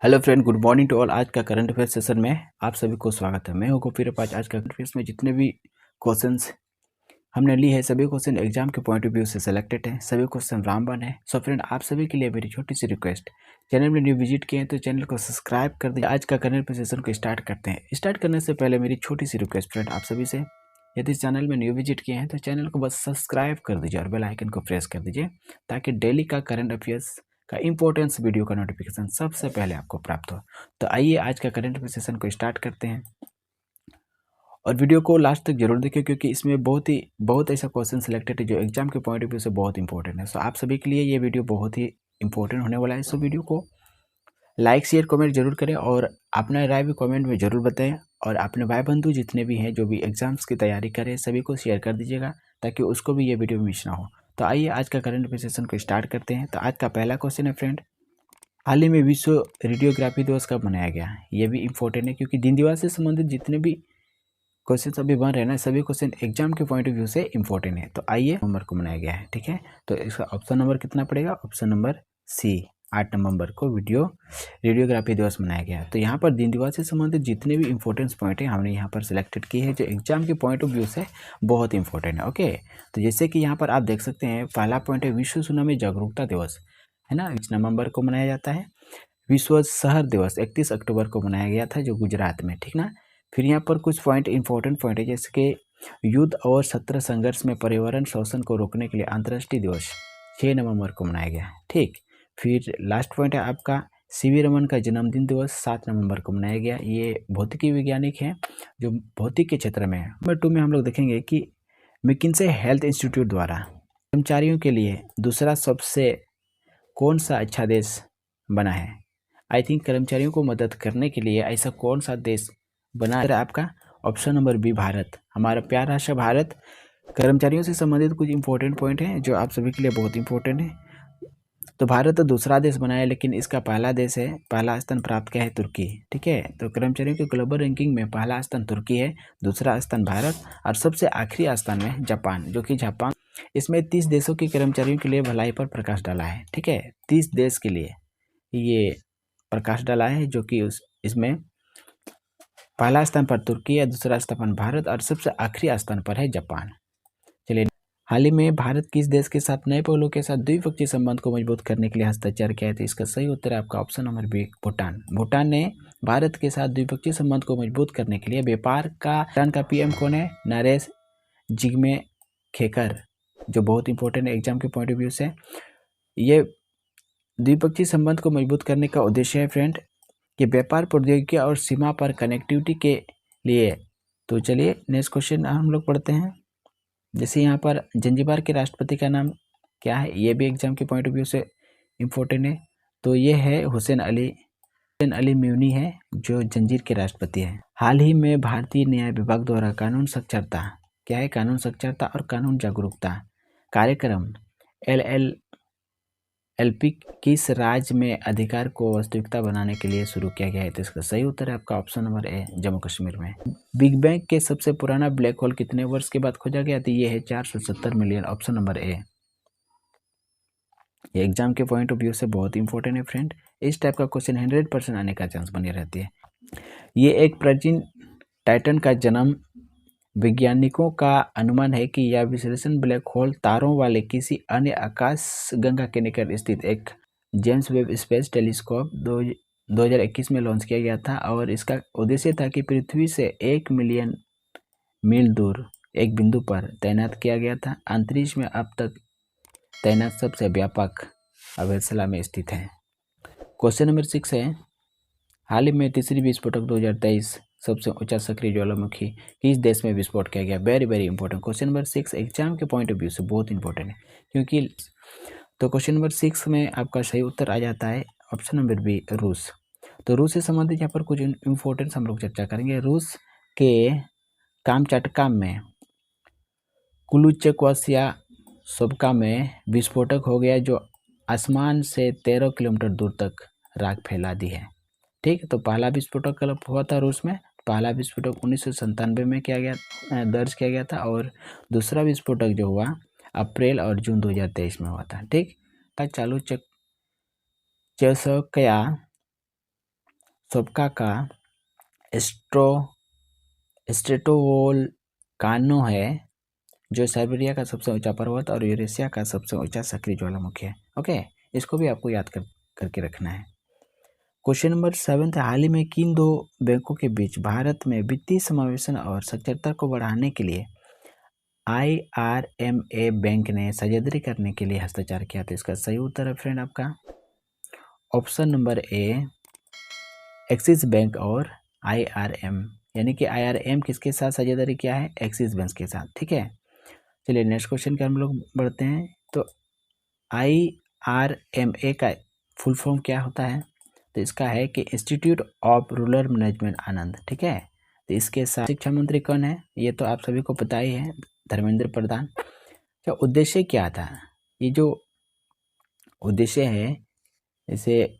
Hello friend, good morning to all. आज का current affair session में आप सभी को स्वागत है। मैं हूं गोपीर पाज। आज का करंट अफेयर्स में जितने भी क्वेश्चंस हमने ली है सभी क्वेश्चन एग्जाम के पॉइंट ऑफ व्यू से सिलेक्टेड है। सभी क्वेश्चन रामबाण है। सो फ्रेंड, आप सभी के लिए मेरी छोटी सी रिक्वेस्ट, चैनल में न्यू विजिट किए हैं तो चैनल को सब्सक्राइब कर दीजिए। आज का करंट अफेयर सेशन को स्टार्ट करते हैं। स्टार्ट करने से पहले मेरी छोटी सी रिक्वेस्ट फ्रेंड आप सभी से, यदि चैनल में न्यू विजिट किए हैं तो चैनल को बस सब्सक्राइब कर दीजिए और बेल आइकन को प्रेस कर दीजिए ताकि डेली का करंट अफेयर्स का इंपॉर्टेंस वीडियो का नोटिफिकेशन सबसे पहले आपको प्राप्त हो। तो आइए आज का करंट अफेयर सेशन को स्टार्ट करते हैं और वीडियो को लास्ट तक जरूर देखिए क्योंकि इसमें बहुत ऐसा क्वेश्चन सिलेक्टेड है जो एग्जाम के पॉइंट ऑफ व्यू से बहुत इंपॉर्टेंट है। सो आप सभी के लिए ये वीडियो बहुत ही इंपॉर्टेंट होने वाला है। सो वीडियो को लाइक शेयर कमेंट जरूर करें और अपना राय भी कमेंट में ज़रूर बताएं और अपने भाई बंधु जितने भी हैं जो भी एग्जाम्स की तैयारी करें सभी को शेयर कर दीजिएगा ताकि उसको भी ये वीडियो मिस ना हो। तो आइए आज का करंट अफेयर सेशन को स्टार्ट करते हैं। तो आज का पहला क्वेश्चन है फ्रेंड, हाल ही में विश्व रेडियोग्राफी दिवस कब मनाया गया? ये भी इम्पोर्टेंट है क्योंकि दिन दिवस से संबंधित जितने भी क्वेश्चन अभी बन रहे हैं ना, सभी क्वेश्चन एग्जाम के पॉइंट ऑफ व्यू से इंपॉर्टेंट है। तो आइए नंबर को बनाया गया है, ठीक है। तो इसका ऑप्शन नंबर कितना पड़ेगा? ऑप्शन नंबर सी, 8 नवंबर को रेडियोग्राफी दिवस मनाया गया। तो यहाँ पर दिन दिवस से संबंधित जितने भी इंपॉर्टेंट पॉइंट है हमने यहाँ पर सिलेक्टेड किए हैं जो एग्जाम के पॉइंट ऑफ व्यू से बहुत इंपॉर्टेंट है। ओके, तो जैसे कि यहाँ पर आप देख सकते हैं पहला पॉइंट है विश्व सुनामी जागरूकता दिवस, है ना, 21 नवंबर को मनाया जाता है। विश्व शहर दिवस 31 अक्टूबर को मनाया गया था जो गुजरात में, ठीक ना। फिर यहाँ पर कुछ पॉइंट इंपॉर्टेंट पॉइंट है जैसे कि युद्ध और सत्र संघर्ष में पर्यावरण शोषण को रोकने के लिए अंतर्राष्ट्रीय दिवस 6 नवंबर को मनाया गया, ठीक। फिर लास्ट पॉइंट है आपका सीवी रमन का जन्मदिन दिवस 7 नवंबर को मनाया गया। ये भौतिकी वैज्ञानिक हैं जो भौतिक के क्षेत्र में है। नंबर 2 में हम लोग देखेंगे कि मैकिन्से हेल्थ इंस्टीट्यूट द्वारा कर्मचारियों के लिए दूसरा सबसे कौन सा अच्छा देश बना है? आई थिंक कर्मचारियों को मदद करने के लिए ऐसा कौन सा देश बना है आपका? Option number B, Bharat. हमारा प्यारा सा भारत। कर्मचारियों से संबंधित कुछ इंपॉर्टेंट पॉइंट हैं जो आप सभी के लिए बहुत इंपॉर्टेंट है। तो भारत तो दूसरा देश बना है लेकिन इसका पहला देश है, पहला स्थान प्राप्त किया है तुर्की, ठीक है। तो कर्मचारियों के ग्लोबल रैंकिंग में पहला स्थान तुर्की है, दूसरा स्थान भारत और सबसे आखिरी स्थान में जापान, जो कि जापान इसमें 30 देशों के कर्मचारियों के लिए भलाई पर प्रकाश डाला है, ठीक है। 30 देश के लिए ये प्रकाश डाला है जो कि इसमें पहला स्थान पर तुर्की है, दूसरा स्थान भारत और सबसे आखिरी स्थान पर है जापान। चलिए, हाल ही में भारत किस देश के साथ नए पहलों के साथ द्विपक्षीय संबंध को मजबूत करने के लिए हस्ताक्षर किया है? तो इसका सही उत्तर है आपका option number B, Bhutan. Bhutan ने भारत के साथ द्विपक्षीय संबंध को मजबूत करने के लिए भूटान का पीएम कौन है? नरेश जिग्मे खेकर, जो बहुत इंपॉर्टेंट है एग्जाम के पॉइंट ऑफ व्यू से। ये द्विपक्षीय संबंध को मजबूत करने का उद्देश्य है फ्रेंड कि व्यापार, प्रौद्योगिकी और सीमा पर कनेक्टिविटी के लिए। तो चलिए नेक्स्ट क्वेश्चन हम लोग पढ़ते हैं। जैसे यहाँ पर जंजीबार के राष्ट्रपति का नाम क्या है? ये भी एग्जाम के पॉइंट ऑफ व्यू से इम्पोर्टेंट है। तो ये है हुसैन अली म्यूनी है जो जंजीर के राष्ट्रपति है। हाल ही में भारतीय न्याय विभाग द्वारा कानून साक्षरता, क्या है? कानून साक्षरता और कानून जागरूकता कार्यक्रम LLP किस राज्य में अधिकार को वास्तविकता बनाने के लिए शुरू किया गया है? तो इसका सही उत्तर है आपका option number A, Jammu Kashmir में। बिग बैंग के सबसे पुराना ब्लैक होल कितने वर्ष के बाद खोजा गया? तो ये है 470 मिलियन, ऑप्शन नंबर ए। ये एग्जाम के पॉइंट ऑफ व्यू से बहुत इंपॉर्टेंट है फ्रेंड। इस टाइप का क्वेश्चन 100% आने का चांस बनी रहती है। ये एक प्राचीन टाइटन का जन्म, वैज्ञानिकों का अनुमान है कि यह विश्लेषण ब्लैक होल तारों वाले किसी अन्य आकाश गंगा के निकट स्थित एक जेम्स वेब स्पेस टेलीस्कोप 2021 में लॉन्च किया गया था और इसका उद्देश्य था कि पृथ्वी से 1 मिलियन मील दूर एक बिंदु पर तैनात किया गया था। अंतरिक्ष में अब तक तैनात सबसे व्यापक अवशेषला में स्थित है। क्वेश्चन नंबर 6 है, हाल ही में तीसरी विस्फोटक 2023 सबसे ऊंचा सक्रिय ज्वालामुखी किस देश में विस्फोट किया गया? Very important. Question number 6 exam के पॉइंट ऑफ व्यू से बहुत इंपॉर्टेंट है क्योंकि तो क्वेश्चन नंबर 6 में आपका सही उत्तर आ जाता है ऑप्शन नंबर बी, रूस। तो रूस से संबंधित यहाँ पर कुछ इंपॉर्टेंट हम लोग चर्चा करेंगे। रूस के कामचाटका में कुलुचेक्वासिया सोबका में विस्फोटक हो गया जो आसमान से 13 किलोमीटर दूर तक राख फैला दी है, ठीक। तो पहला विस्फोटक कब हुआ था रूस में? पहला विस्फोटक 1997 में दर्ज किया गया था और दूसरा विस्फोटक जो हुआ अप्रैल और जून 2023 में हुआ था, ठीक। चालू चेसोकया सोबका का स्ट्रेटोवोल्कानो है, जो साइबेरिया का सबसे ऊंचा पर्वत और यूरेशिया का सबसे ऊंचा सक्रिय ज्वालामुखी है। ओके, इसको भी आपको याद करके रखना है। क्वेश्चन नंबर 7 है, हाल ही में किन दो बैंकों के बीच भारत में वित्तीय समावेशन और साक्षरता को बढ़ाने के लिए IRMA बैंक ने साझेदारी करने के लिए हस्ताक्षर किया? तो इसका सही उत्तर है फ्रेंड आपका ऑप्शन नंबर ए, एक्सिस बैंक और IRM, यानी कि IRM किसके साथ साझेदारी किया है? एक्सिस बैंक के साथ। ठीक है, चलिए नेक्स्ट क्वेश्चन के हम लोग बढ़ते हैं। तो IRMA का फुल फॉर्म क्या होता है? तो इसका है कि इंस्टीट्यूट ऑफ रूरल मैनेजमेंट आनंद। ठीक है, तो इसके साथ शिक्षा मंत्री कौन है? ये तो आप सभी को पता ही है, धर्मेंद्र प्रधान। तो उद्देश्य क्या था? ये जो उद्देश्य है, इसे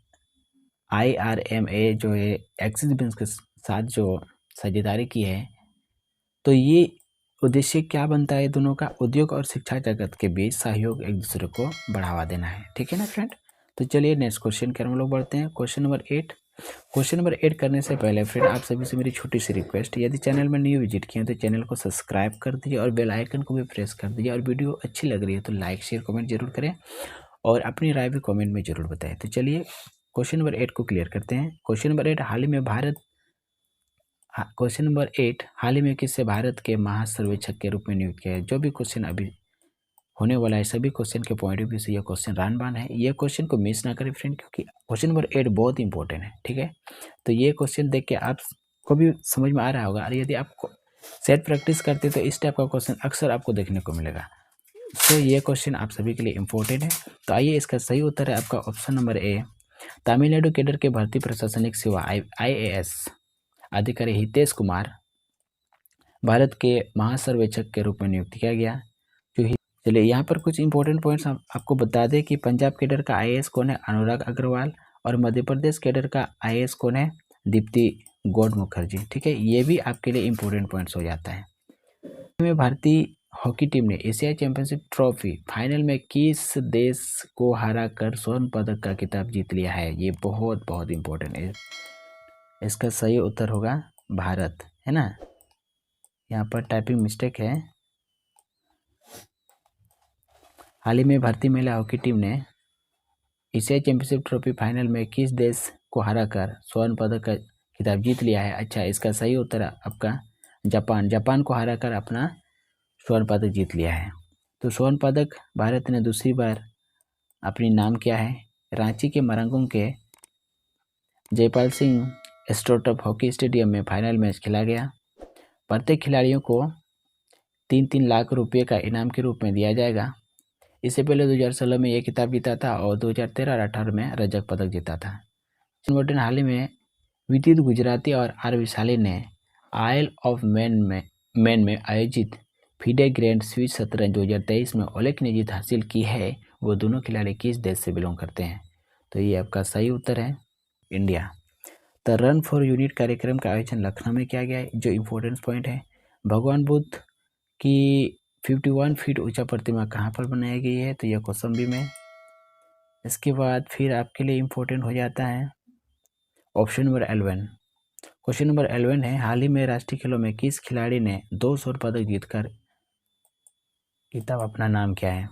IRMA जो है एक्सिस बैंक के साथ जो साझेदारी की है, तो ये उद्देश्य क्या बनता है दोनों का? उद्योग और शिक्षा जगत के बीच सहयोग, एक दूसरे को बढ़ावा देना है। ठीक है ना फ्रेंड? तो चलिए नेक्स्ट क्वेश्चन की हम लोग बढ़ते हैं। Question number 8। क्वेश्चन नंबर 8 करने से पहले फ्रेंड आप सभी से मेरी छोटी सी रिक्वेस्ट, यदि चैनल में न्यू विजिट किए तो चैनल को सब्सक्राइब कर दीजिए और बेल आइकन को भी प्रेस कर दीजिए, और वीडियो अच्छी लग रही है तो लाइक शेयर कमेंट जरूर करें और अपनी राय भी कमेंट में जरूर बताएं। तो चलिए क्वेश्चन नंबर 8 को क्लियर करते हैं। क्वेश्चन नंबर 8, हाल ही में क्वेश्चन नंबर 8, हाल ही में किससे भारत के महासर्वेक्षक के रूप में नियुक्त किया है? जो भी क्वेश्चन अभी होने वाला है, सभी क्वेश्चन के पॉइंट ऑफ व्यू से यह क्वेश्चन रामबाण है। ये क्वेश्चन को मिस ना करें फ्रेंड, क्योंकि क्वेश्चन नंबर 8 बहुत इंपॉर्टेंट है। ठीक है, तो ये क्वेश्चन देख के आपको भी समझ में आ रहा होगा, और यदि आप सेट प्रैक्टिस करते तो इस टाइप का क्वेश्चन अक्सर आपको देखने को मिलेगा। तो ये क्वेश्चन आप सभी के लिए इम्पोर्टेंट है। तो आइए, इसका सही उत्तर है आपका ऑप्शन नंबर ए, तमिलनाडु कैडर के भर्ती प्रशासनिक सेवा IAS अधिकारी हितेश कुमार भारत के महासर्वेक्षक के रूप में नियुक्त किया गया। चलिए यहाँ पर कुछ इंपॉर्टेंट पॉइंट्स आपको बता दें कि पंजाब कैडर का IAS कौन है? अनुराग अग्रवाल। और मध्य प्रदेश कैडर का IAS कौन है? दीप्ति गौड़ मुखर्जी। ठीक है, ये भी आपके लिए इंपॉर्टेंट पॉइंट्स हो जाता है। में भारतीय हॉकी टीम ने एशियाई चैंपियनशिप ट्रॉफी फाइनल में किस देश को हराकर स्वर्ण पदक का खिताब जीत लिया है? ये बहुत बहुत इंपॉर्टेंट है। इसका सही उत्तर होगा भारत, है ना? यहाँ पर टाइपिंग मिस्टेक है। हाल ही में भारतीय महिला हॉकी टीम ने एशियाई चैंपियनशिप ट्रॉफी फाइनल में किस देश को हराकर स्वर्ण पदक का खिताब जीत लिया है? अच्छा, इसका सही उत्तर आपका जापान को हराकर अपना स्वर्ण पदक जीत लिया है। तो स्वर्ण पदक भारत ने दूसरी बार अपनी नाम किया है। रांची के मरंगुम के जयपाल सिंह स्ट्रोटअप हॉकी स्टेडियम में फाइनल मैच खेला गया। प्रत्येक खिलाड़ियों को 3-3 लाख रुपये का इनाम के रूप में दिया जाएगा। इससे पहले 2016 में यह खिताब जीता था और 2013 और 2018 में रजत पदक जीता था। हाल ही में विदित गुजराती और आर विशाली ने आयल ऑफ मैन में आयोजित फीडे ग्रैंड स्विस शतरंज 2023 में उल्लेखनीय जीत हासिल की है। वो दोनों खिलाड़ी किस देश से बिलोंग करते हैं? तो ये आपका सही उत्तर है India. The run for unit कार्यक्रम का आयोजन लखनऊ में किया गया है। जो इम्पोर्टेंट पॉइंट है, भगवान बुद्ध की 51 फीट ऊंचा प्रतिमा कहाँ पर बनाई गई है? तो यह कौशाम्बी में। इसके बाद फिर आपके लिए इम्पोर्टेंट हो जाता है ऑप्शन नंबर 11। क्वेश्चन नंबर 11 है, हाल ही में राष्ट्रीय खेलों में किस खिलाड़ी ने 2 स्वर्ण पदक जीतकर खिताब अपना नाम किया है?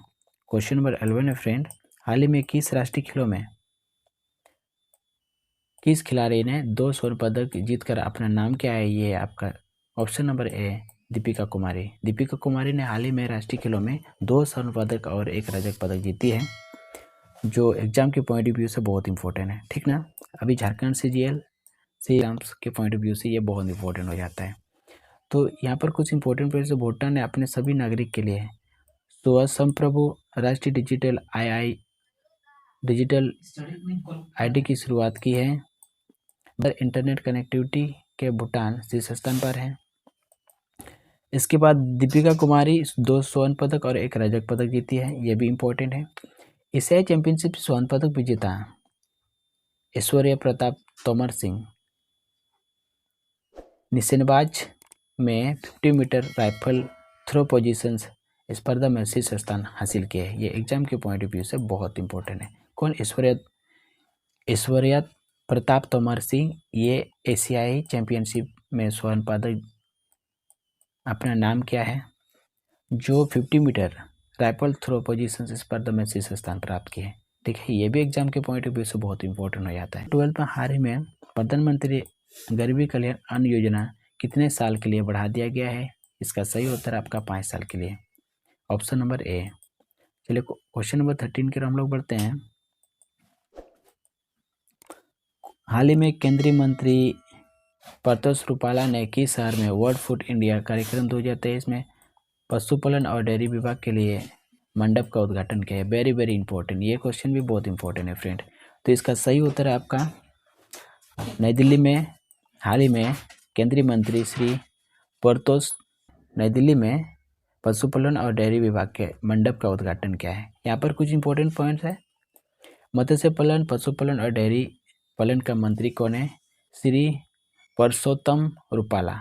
क्वेश्चन नंबर 11 है फ्रेंड, हाल ही में किस राष्ट्रीय खेलों में किस खिलाड़ी ने 2 स्वर्ण पदक जीतकर अपना नाम किया है? ये आपका ऑप्शन नंबर ए, दीपिका कुमारी। दीपिका कुमारी ने हाल ही में राष्ट्रीय खेलों में 2 स्वर्ण पदक और 1 रजत पदक जीती है, जो एग्जाम के पॉइंट ऑफ व्यू से बहुत इंपॉर्टेंट है। ठीक ना? अभी झारखंड CGL से एग्जाम्स के पॉइंट ऑफ व्यू से ये बहुत इंपॉर्टेंट हो जाता है। तो यहाँ पर कुछ इंपॉर्टेंट पॉइंट्स, भूटान ने अपने सभी नागरिक के लिए संप्रभु राष्ट्रीय डिजिटल ID की शुरुआत की है। इंटरनेट कनेक्टिविटी के भूटान शीर्ष स्थान पर है। इसके बाद दीपिका कुमारी 2 स्वर्ण पदक और 1 रजत पदक जीती है, यह भी इम्पोर्टेंट है। एशियाई चैंपियनशिप स्वर्ण पदक विजेता ऐश्वर्या प्रताप तोमर सिंह निशानेबाज में 50 मीटर राइफल थ्रो पोजीशंस स्पर्धा में शीर्ष स्थान हासिल किए है। ये एग्जाम के पॉइंट ऑफ व्यू से बहुत इंपॉर्टेंट है। कौन? ऐश्वर्या प्रताप तोमर सिंह, ये एशियाई चैंपियनशिप में स्वर्ण पदक अपना नाम किया है। जो 50 मीटर राइफल थ्रो पोजीशन स्पर्धा में शीर्ष स्थान प्राप्त किए। ठीक है, ये भी एग्जाम के पॉइंट ऑफ व्यू से बहुत इंपॉर्टेंट हो जाता है। 12th में हाल ही में प्रधानमंत्री गरीबी कल्याण अन्न योजना कितने साल के लिए बढ़ा दिया गया है? इसका सही उत्तर आपका 5 साल के लिए, ऑप्शन नंबर ए। चलिए क्वेश्चन नंबर 13 की ओर हम लोग बढ़ते हैं। हाल ही में केंद्रीय मंत्री परतोष रूपाला ने किस शहर में वर्ल्ड फूड इंडिया कार्यक्रम 2023 में पशुपालन और डेयरी विभाग के लिए मंडप का उद्घाटन किया है? वेरी वेरी इंपॉर्टेंट, ये क्वेश्चन भी बहुत इंपॉर्टेंट है फ्रेंड। तो इसका सही उत्तर है आपका नई दिल्ली में हाल ही में केंद्रीय मंत्री श्री परतोष नई दिल्ली में पशुपालन और डेयरी विभाग के मंडप का उद्घाटन किया है। यहाँ पर कुछ इंपॉर्टेंट पॉइंट्स है। मत्स्य पालन, पशुपालन और डेयरी पालन का मंत्री कौन है? श्री परसोत्तम रूपाला,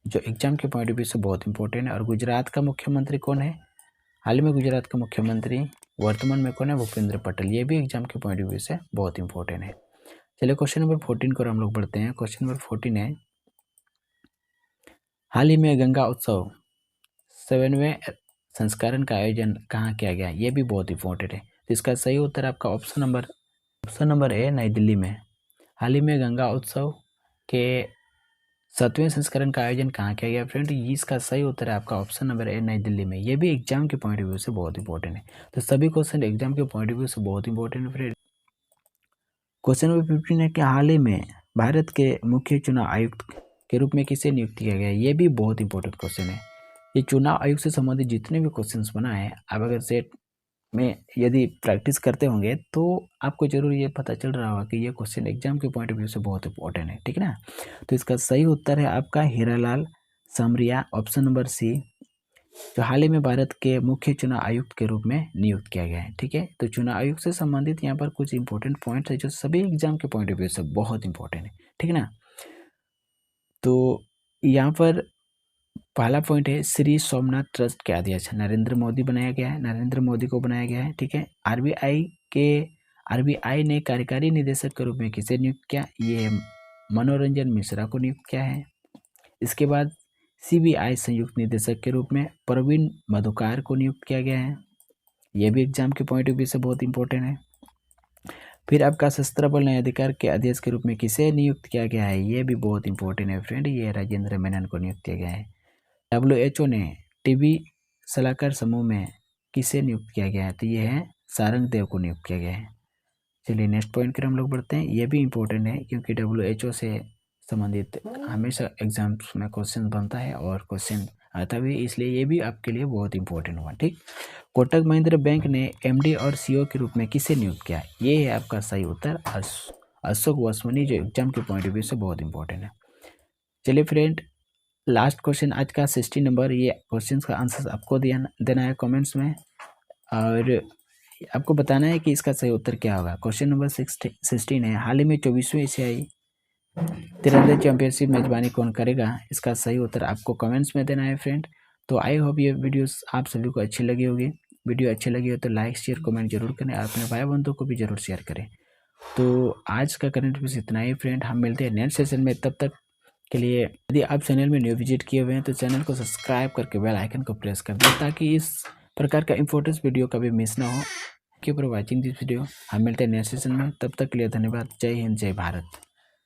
जो एग्जाम के पॉइंट ऑफ व्यू से बहुत इंपॉर्टेंट है। और गुजरात का मुख्यमंत्री कौन है? हाल में गुजरात का मुख्यमंत्री वर्तमान में कौन है? भूपेंद्र पटेल। ये भी एग्जाम के पॉइंट ऑफ व्यू से बहुत इंपॉर्टेंट है। चलिए क्वेश्चन नंबर 14 को हम लोग बढ़ते हैं। क्वेश्चन नंबर 14 है, हाल ही में गंगा उत्सव 7वें संस्करण का आयोजन कहाँ किया गया? ये भी बहुत इंपॉर्टेंट है। तो इसका सही उत्तर आपका ऑप्शन नंबर ए, नई दिल्ली में। हाल ही में गंगा उत्सव के 7वें संस्करण का आयोजन कहाँ किया गया फ्रेंड? इसका सही उत्तर है आपका ऑप्शन नंबर ए, नई दिल्ली में। ये भी एग्जाम के पॉइंट ऑफ व्यू से बहुत इंपॉर्टेंट है। तो सभी क्वेश्चन एग्जाम के पॉइंट ऑफ व्यू से बहुत इंपॉर्टेंट है फ्रेंड। क्वेश्चन नंबर 15 है कि हाल ही में भारत के मुख्य चुनाव आयुक्त के रूप में किसे नियुक्त किया गया? ये भी बहुत इंपॉर्टेंट क्वेश्चन है। ये चुनाव आयोग से संबंधित जितने भी क्वेश्चंस बनाए हैं, आप अगर सेट में यदि प्रैक्टिस करते होंगे तो आपको जरूर ये पता चल रहा होगा कि ये क्वेश्चन एग्जाम के पॉइंट ऑफ व्यू से बहुत इंपॉर्टेंट है। ठीक है ना? तो इसका सही उत्तर है आपका हीरालाल समरिया, ऑप्शन नंबर सी, जो हाल ही में भारत के मुख्य चुनाव आयुक्त के रूप में नियुक्त किया गया है। ठीक है, तो चुनाव आयोग से संबंधित यहाँ पर कुछ इंपॉर्टेंट पॉइंट्स है जो सभी एग्जाम के पॉइंट ऑफ व्यू से बहुत इंपॉर्टेंट है। ठीक है ना? तो यहाँ पर पहला पॉइंट है, श्री सोमनाथ ट्रस्ट के अध्यक्ष नरेंद्र मोदी बनाया गया है, नरेंद्र मोदी को बनाया गया है। ठीक है, आरबीआई ने कार्यकारी निदेशक के रूप में किसे नियुक्त किया? ये मनोरंजन मिश्रा को नियुक्त किया है। इसके बाद सीबीआई संयुक्त निदेशक के रूप में प्रवीण मधुकार को नियुक्त किया गया है। ये भी एग्जाम के पॉइंट ऑफ व्यू से बहुत इंपॉर्टेंट है। फिर आपका सशस्त्र बल न्यायाधिकार के अध्यक्ष के रूप में किसे नियुक्त किया गया है? ये भी बहुत इंपॉर्टेंट है फ्रेंड, ये राजेंद्र मेनन को नियुक्त किया गया है। WHO ने टीबी सलाहकार समूह में किसे नियुक्त किया गया है? तो ये है सारंग देव को नियुक्त किया गया है। चलिए नेक्स्ट पॉइंट पर हम लोग बढ़ते हैं। ये भी इंपॉर्टेंट है क्योंकि WHO से संबंधित हमेशा एग्जाम्स में क्वेश्चन बनता है और क्वेश्चन आता भी, इसलिए ये भी आपके लिए बहुत इंपॉर्टेंट हुआ। ठीक, कोटक महिंद्रा बैंक ने MD और CEO के रूप में किसे नियुक्त किया? ये है आपका सही उत्तर अशोक वासवानी, जो एग्जाम के पॉइंट ऑफ व्यू से बहुत इंपॉर्टेंट है। चलिए फ्रेंड, लास्ट क्वेश्चन आज का 60 नंबर, ये क्वेश्चन का आंसर आपको देना है कमेंट्स में और आपको बताना है कि इसका सही उत्तर क्या होगा। क्वेश्चन नंबर 16 है, हाल ही में 24वीं एशियाई तीरंदाजी चैंपियनशिप मेजबानी कौन करेगा? इसका सही उत्तर आपको कमेंट्स में देना है फ्रेंड। तो आई होप ये वीडियोस आप सभी को अच्छी लगी होगी। वीडियो अच्छी लगी हो तो लाइक शेयर कमेंट जरूर करें, अपने भाई बंधुओं को भी जरूर शेयर करें। तो आज का करंट अफेयर्स इतना ही फ्रेंड, हम मिलते हैं नेक्स्ट सेशन में। तब तक के लिए यदि आप चैनल में न्यू विजिट किए हुए हैं तो चैनल को सब्सक्राइब करके बेल आइकन को प्रेस कर दें ताकि इस प्रकार का इंपॉर्टेंट वीडियो कभी मिस ना हो। Thank you for watching this video. हम मिलते हैं नेक्स्ट सेशन में, तब तक के लिए धन्यवाद। जय हिंद, जय भारत।